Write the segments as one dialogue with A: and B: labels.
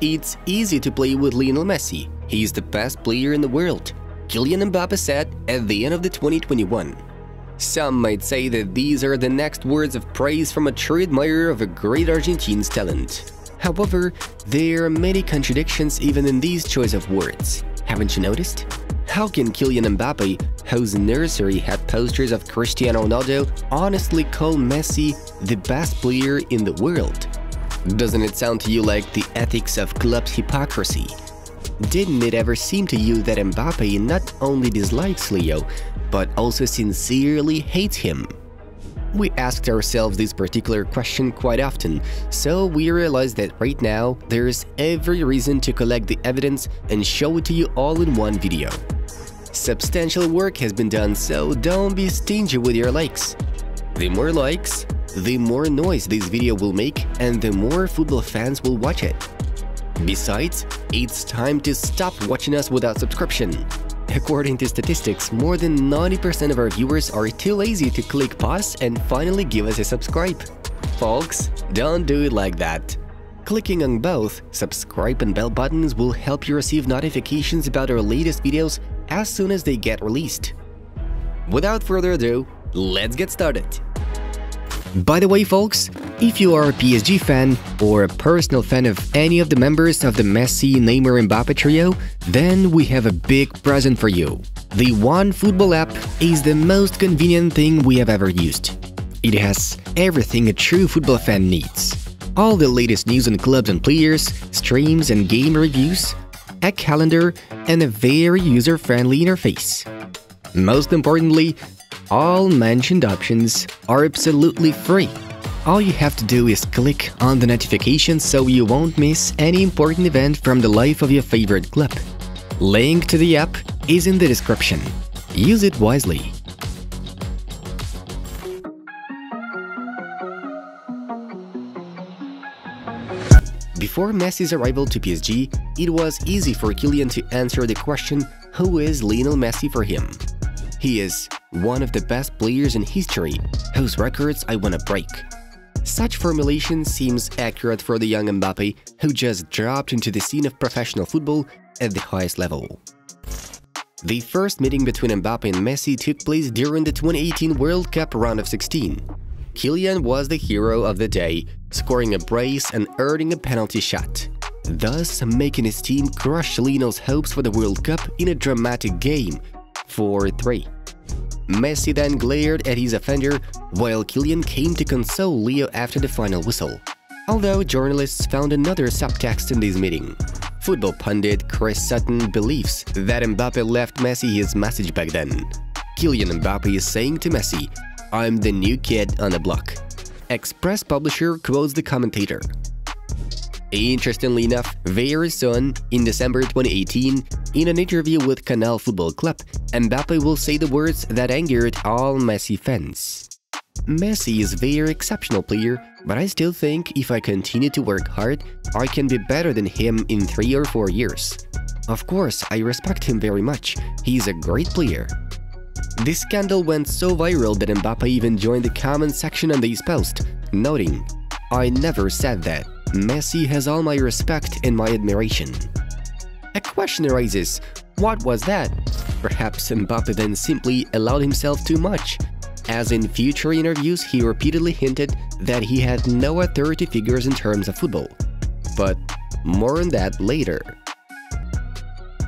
A: It's easy to play with Lionel Messi. He's the best player in the world, Kylian Mbappe said at the end of the 2021. Some might say that these are the next words of praise from a true admirer of a great Argentine's talent. However, there are many contradictions even in these choice of words. Haven't you noticed? How can Kylian Mbappe, whose nursery had posters of Cristiano Ronaldo, honestly call Messi the best player in the world? Doesn't it sound to you like the ethics of club's hypocrisy? Didn't it ever seem to you that Mbappe not only dislikes Leo, but also sincerely hates him? We asked ourselves this particular question quite often, so we realized that right now there's every reason to collect the evidence and show it to you all in one video. Substantial work has been done, so don't be stingy with your likes. The more likes, the more noise this video will make and the more football fans will watch it. Besides, it's time to stop watching us without subscription. According to statistics, more than 90% of our viewers are too lazy to click pause and finally give us a subscribe. Folks, don't do it like that. Clicking on both subscribe and bell buttons will help you receive notifications about our latest videos as soon as they get released. Without further ado, let's get started. By the way, folks, if you are a PSG fan or a personal fan of any of the members of the Messi, Neymar, Mbappe trio, then we have a big present for you. The OneFootball app is the most convenient thing we have ever used. It has everything a true football fan needs. All the latest news on clubs and players, streams and game reviews, a calendar, and a very user-friendly interface. Most importantly, all mentioned options are absolutely free. All you have to do is click on the notifications so you won't miss any important event from the life of your favorite club. Link to the app is in the description. Use it wisely. Before Messi's arrival to PSG, it was easy for Kylian to answer the question, who is Lionel Messi for him? He is one of the best players in history, whose records I wanna break. Such formulation seems accurate for the young Mbappe, who just dropped into the scene of professional football at the highest level. The first meeting between Mbappe and Messi took place during the 2018 World Cup round of 16. Kylian was the hero of the day, scoring a brace and earning a penalty shot, thus making his team crush Lionel's hopes for the World Cup in a dramatic game, 4-3. Messi then glared at his offender, while Kylian came to console Leo after the final whistle. Although journalists found another subtext in this meeting. Football pundit Chris Sutton believes that Mbappe left Messi his message back then. Kylian Mbappe is saying to Messi, "I'm the new kid on the block." Express publisher quotes the commentator. Interestingly enough, very soon, in December 2018, in an interview with Canal Football Club, Mbappe will say the words that angered all Messi fans. Messi is a very exceptional player, but I still think if I continue to work hard, I can be better than him in 3 or 4 years. Of course, I respect him very much, he's a great player. This scandal went so viral that Mbappe even joined the comment section on this post, noting, "I never said that. Messi has all my respect and my admiration." A question arises, what was that? Perhaps Mbappe then simply allowed himself too much, as in future interviews he repeatedly hinted that he had no authority figures in terms of football. But more on that later.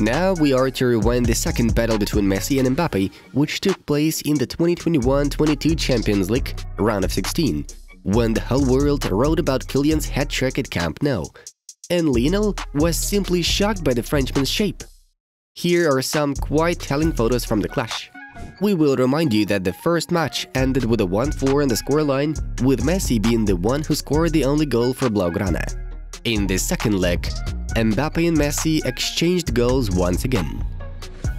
A: Now we are to rewind the second battle between Messi and Mbappe, which took place in the 2021-22 Champions League round of 16. When the whole world wrote about Kylian's hat-trick at Camp Nou, and Lionel was simply shocked by the Frenchman's shape. Here are some quite telling photos from the clash. We will remind you that the first match ended with a 1-4 on the scoreline, with Messi being the one who scored the only goal for Blaugrana. In the second leg, Mbappe and Messi exchanged goals once again.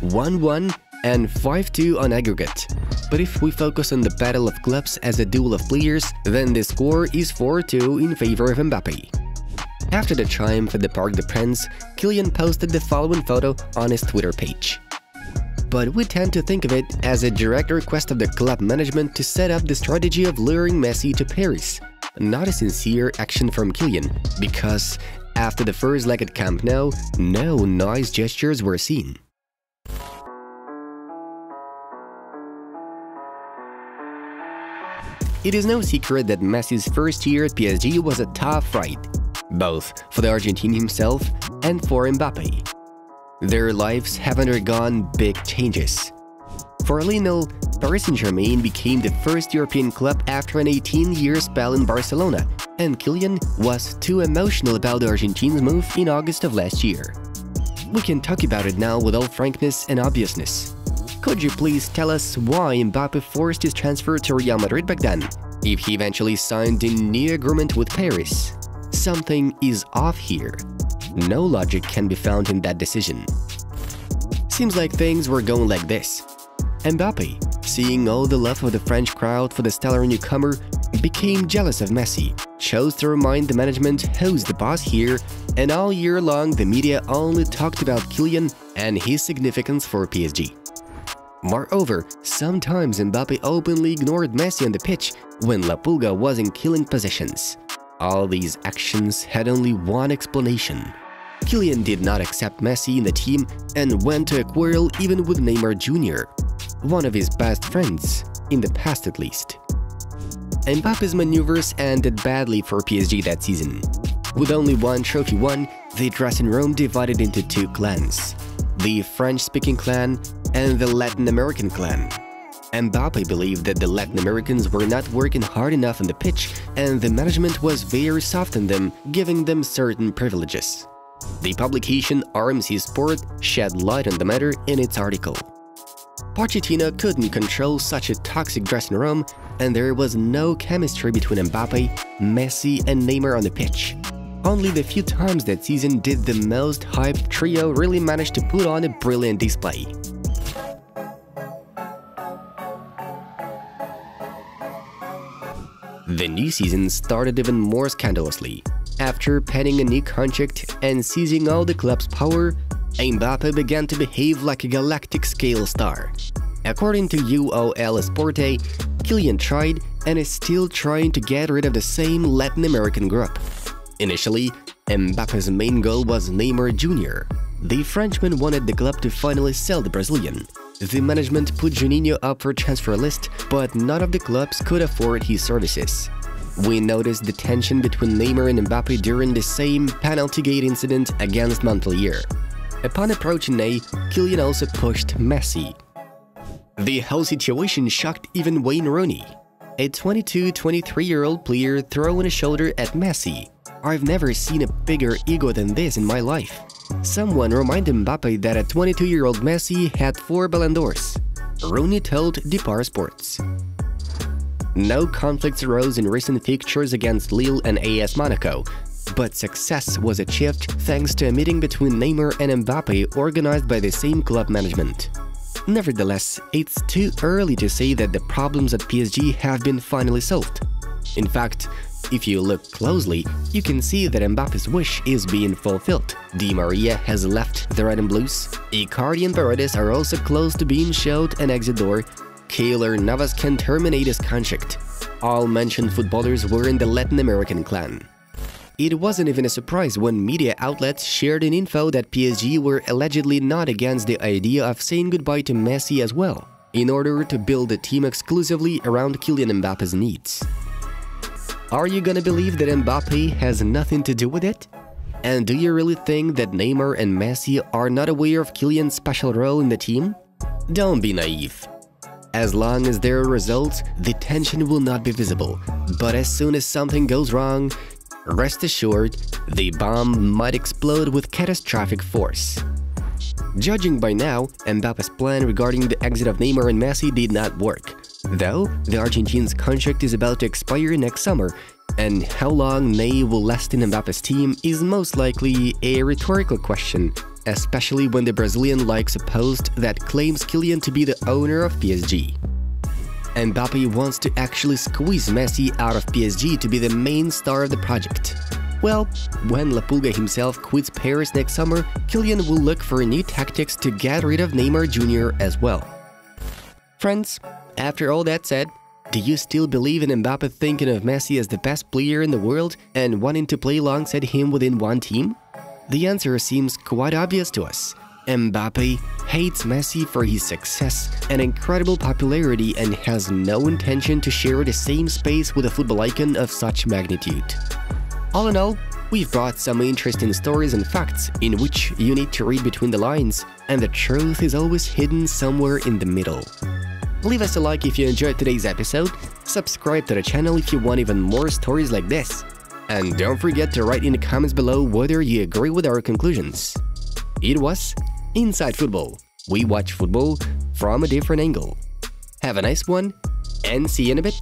A: 1-1 and 5-2 on aggregate. But if we focus on the battle of clubs as a duel of players, then the score is 4-2 in favor of Mbappe. After the triumph at the Parc des Princes, Kylian posted the following photo on his Twitter page. But we tend to think of it as a direct request of the club management to set up the strategy of luring Messi to Paris. not a sincere action from Kylian, because after the first leg at Camp Nou, no nice gestures were seen. It is no secret that Messi's first year at PSG was a tough ride, both for the Argentine himself and for Mbappé. Their lives have undergone big changes. For Lionel, Paris Saint-Germain became the first European club after an 18-year spell in Barcelona, and Kylian was too emotional about the Argentine's move in August of last year. We can talk about it now with all frankness and obviousness. Could you please tell us why Mbappé forced his transfer to Real Madrid back then, if he eventually signed a new agreement with Paris? Something is off here. No logic can be found in that decision. Seems like things were going like this. Mbappé, seeing all the love of the French crowd for the stellar newcomer, became jealous of Messi, chose to remind the management who's the boss here, and all year long the media only talked about Kylian and his significance for PSG. Moreover, sometimes Mbappé openly ignored Messi on the pitch when La Pulga was in killing positions. All these actions had only one explanation. Kylian did not accept Messi in the team and went to a quarrel even with Neymar Jr., one of his best friends, in the past at least. Mbappe's maneuvers ended badly for PSG that season. With only one trophy won, the dressing room divided into two clans: the French-speaking clan and the Latin American clan. Mbappé believed that the Latin Americans were not working hard enough on the pitch, and the management was very soft on them, giving them certain privileges. The publication RMC Sport shed light on the matter in its article. Pochettino couldn't control such a toxic dressing room, and there was no chemistry between Mbappé, Messi and Neymar on the pitch. Only the few times that season did the most hyped trio really manage to put on a brilliant display. The new season started even more scandalously. After penning a new contract and seizing all the club's power, Mbappé began to behave like a galactic-scale star. According to UOL Esporte, Kylian tried and is still trying to get rid of the same Latin American group. Initially, Mbappe's main goal was Neymar Jr. The Frenchman wanted the club to finally sell the Brazilian. The management put Juninho up for transfer list, but none of the clubs could afford his services. We noticed the tension between Neymar and Mbappé during the same penalty gate incident against Montpellier. Upon approaching Ney, Kylian also pushed Messi. The whole situation shocked even Wayne Rooney, a 22-23-year-old player throwing a shoulder at Messi. "I've never seen a bigger ego than this in my life." Someone reminded Mbappé that a 22-year-old Messi had 4 Ballon d'Ors. Rooney told Depart Sports. No conflicts arose in recent fixtures against Lille and AS Monaco, but success was achieved thanks to a meeting between Neymar and Mbappé organized by the same club management. Nevertheless, it's too early to say that the problems at PSG have been finally solved. In fact, if you look closely, you can see that Mbappe's wish is being fulfilled. Di Maria has left the Red and Blues, Icardi and Paredes are also close to being showed an exit door, Keylor Navas can terminate his contract. All mentioned footballers were in the Latin American clan. It wasn't even a surprise when media outlets shared an info that PSG were allegedly not against the idea of saying goodbye to Messi as well, in order to build a team exclusively around Kylian Mbappe's needs. Are you gonna believe that Mbappé has nothing to do with it? And do you really think that Neymar and Messi are not aware of Kylian's special role in the team? Don't be naive. As long as there are results, the tension will not be visible, but as soon as something goes wrong, rest assured, the bomb might explode with catastrophic force. Judging by now, Mbappe's plan regarding the exit of Neymar and Messi did not work. Though, the Argentine's contract is about to expire next summer, and how long Ney will last in Mbappe's team is most likely a rhetorical question, especially when the Brazilian likes a post that claims Kylian to be the owner of PSG. Mbappé wants to actually squeeze Messi out of PSG to be the main star of the project. Well, when La Pulga himself quits Paris next summer, Kylian will look for new tactics to get rid of Neymar Jr. as well. Friends, after all that said, Do you still believe in Mbappe thinking of Messi as the best player in the world and wanting to play alongside him within one team? The answer seems quite obvious to us. Mbappe hates Messi for his success and incredible popularity and has no intention to share the same space with a football icon of such magnitude. All in all, we've brought some interesting stories and facts in which you need to read between the lines, and the truth is always hidden somewhere in the middle. Leave us a like if you enjoyed today's episode, subscribe to the channel if you want even more stories like this, and don't forget to write in the comments below whether you agree with our conclusions. It was Inside Football. We watch football from a different angle. Have a nice one, and see you in a bit.